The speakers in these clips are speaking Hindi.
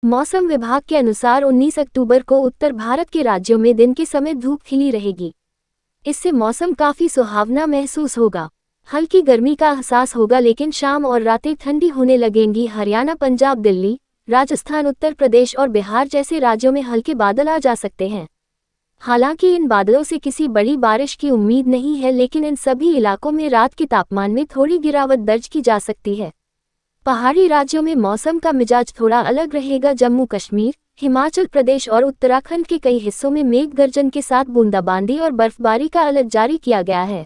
मौसम विभाग के अनुसार 19 अक्टूबर को उत्तर भारत के राज्यों में दिन के समय धूप खिली रहेगी। इससे मौसम काफी सुहावना महसूस होगा। हल्की गर्मी का एहसास होगा, लेकिन शाम और रातें ठंडी होने लगेंगी। हरियाणा, पंजाब, दिल्ली, राजस्थान, उत्तर प्रदेश और बिहार जैसे राज्यों में हल्के बादल आ जा सकते हैं। हालांकि इन बादलों से किसी बड़ी बारिश की उम्मीद नहीं है, लेकिन इन सभी इलाकों में रात के तापमान में थोड़ी गिरावट दर्ज की जा सकती है। पहाड़ी राज्यों में मौसम का मिजाज थोड़ा अलग रहेगा। जम्मू कश्मीर, हिमाचल प्रदेश और उत्तराखंड के कई हिस्सों में मेघ गर्जन के साथ बूंदाबांदी और बर्फबारी का अलर्ट जारी किया गया है।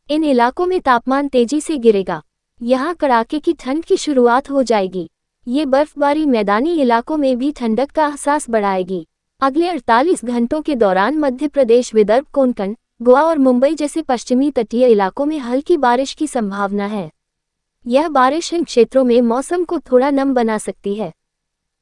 इन इलाकों में तापमान तेजी से गिरेगा। यहाँ कड़ाके की ठंड की शुरुआत हो जाएगी। ये बर्फबारी मैदानी इलाकों में भी ठंडक का एहसास बढ़ाएगी। अगले 48 घंटों के दौरान मध्य प्रदेश, विदर्भ, कोंकण, गोवा और मुंबई जैसे पश्चिमी तटीय इलाकों में हल्की बारिश की संभावना है। यह बारिश इन क्षेत्रों में मौसम को थोड़ा नम बना सकती है।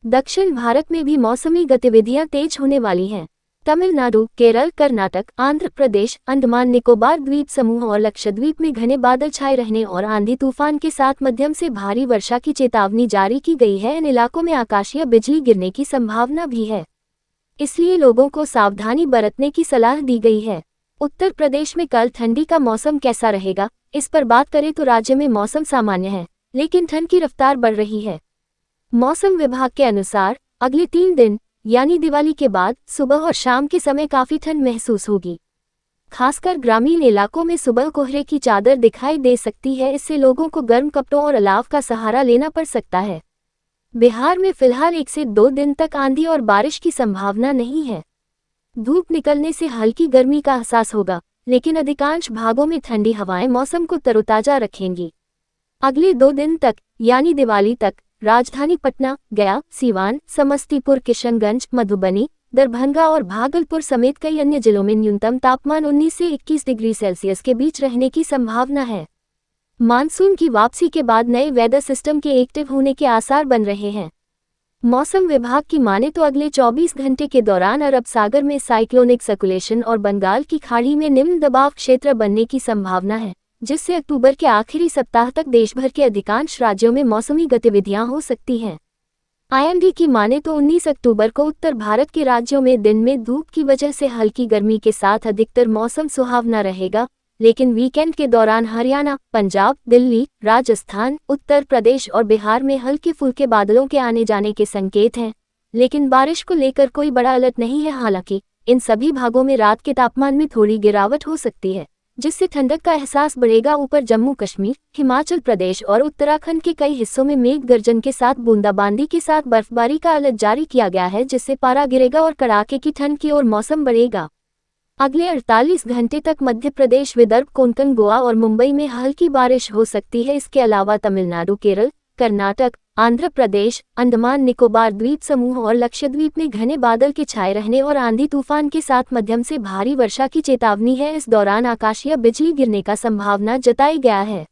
दक्षिण भारत में भी मौसमी गतिविधियां तेज होने वाली हैं। तमिलनाडु, केरल, कर्नाटक, आंध्र प्रदेश, अंडमान निकोबार द्वीप समूह और लक्षद्वीप में घने बादल छाए रहने और आंधी तूफान के साथ मध्यम से भारी वर्षा की चेतावनी जारी की गई है। इन इलाकों में आकाशीय बिजली गिरने की संभावना भी है, इसलिए लोगों को सावधानी बरतने की सलाह दी गई है। उत्तर प्रदेश में कल ठंडी का मौसम कैसा रहेगा, इस पर बात करें तो राज्य में मौसम सामान्य है, लेकिन ठंड की रफ्तार बढ़ रही है। मौसम विभाग के अनुसार अगले 3 दिन यानी दिवाली के बाद सुबह और शाम के समय काफी ठंड महसूस होगी। खासकर ग्रामीण इलाकों में सुबह कोहरे की चादर दिखाई दे सकती है। इससे लोगों को गर्म कपड़ों और अलाव का सहारा लेना पड़ सकता है। बिहार में फिलहाल 1 से 2 दिन तक आंधी और बारिश की संभावना नहीं है। धूप निकलने से हल्की गर्मी का एहसास होगा, लेकिन अधिकांश भागों में ठंडी हवाएं मौसम को तरोताजा रखेंगी। अगले 2 दिन तक यानी दिवाली तक राजधानी पटना, गया, सीवान, समस्तीपुर, किशनगंज, मधुबनी, दरभंगा और भागलपुर समेत कई अन्य जिलों में न्यूनतम तापमान 19 से 21 डिग्री सेल्सियस के बीच रहने की संभावना है। मानसून की वापसी के बाद नए वेदर सिस्टम के एक्टिव होने के आसार बन रहे हैं। मौसम विभाग की माने तो अगले 24 घंटे के दौरान अरब सागर में साइक्लोनिक सर्कुलेशन और बंगाल की खाड़ी में निम्न दबाव क्षेत्र बनने की संभावना है, जिससे अक्टूबर के आखिरी सप्ताह तक देशभर के अधिकांश राज्यों में मौसमी गतिविधियां हो सकती हैं। आईएमडी की माने तो 19 अक्टूबर को उत्तर भारत के राज्यों में दिन में धूप की वजह से हल्की गर्मी के साथ अधिकतर मौसम सुहावना रहेगा, लेकिन वीकेंड के दौरान हरियाणा, पंजाब, दिल्ली, राजस्थान, उत्तर प्रदेश और बिहार में हल्के फुल्के बादलों के आने जाने के संकेत हैं, लेकिन बारिश को लेकर कोई बड़ा अलर्ट नहीं है। हालांकि इन सभी भागों में रात के तापमान में थोड़ी गिरावट हो सकती है, जिससे ठंडक का एहसास बढ़ेगा। ऊपर जम्मू कश्मीर, हिमाचल प्रदेश और उत्तराखंड के कई हिस्सों में मेघ गर्जन के साथ बूंदाबांदी के साथ बर्फबारी का अलर्ट जारी किया गया है, जिससे पारा गिरेगा और कड़ाके की ठंड की ओर मौसम बढ़ेगा। अगले 48 घंटे तक मध्य प्रदेश, विदर्भ, कोंकण, गोवा और मुंबई में हल्की बारिश हो सकती है। इसके अलावा तमिलनाडु, केरल, कर्नाटक, आंध्र प्रदेश, अंडमान निकोबार द्वीप समूह और लक्षद्वीप में घने बादल के छाए रहने और आंधी तूफान के साथ मध्यम से भारी वर्षा की चेतावनी है। इस दौरान आकाशीय बिजली गिरने का संभावना जताई गया है।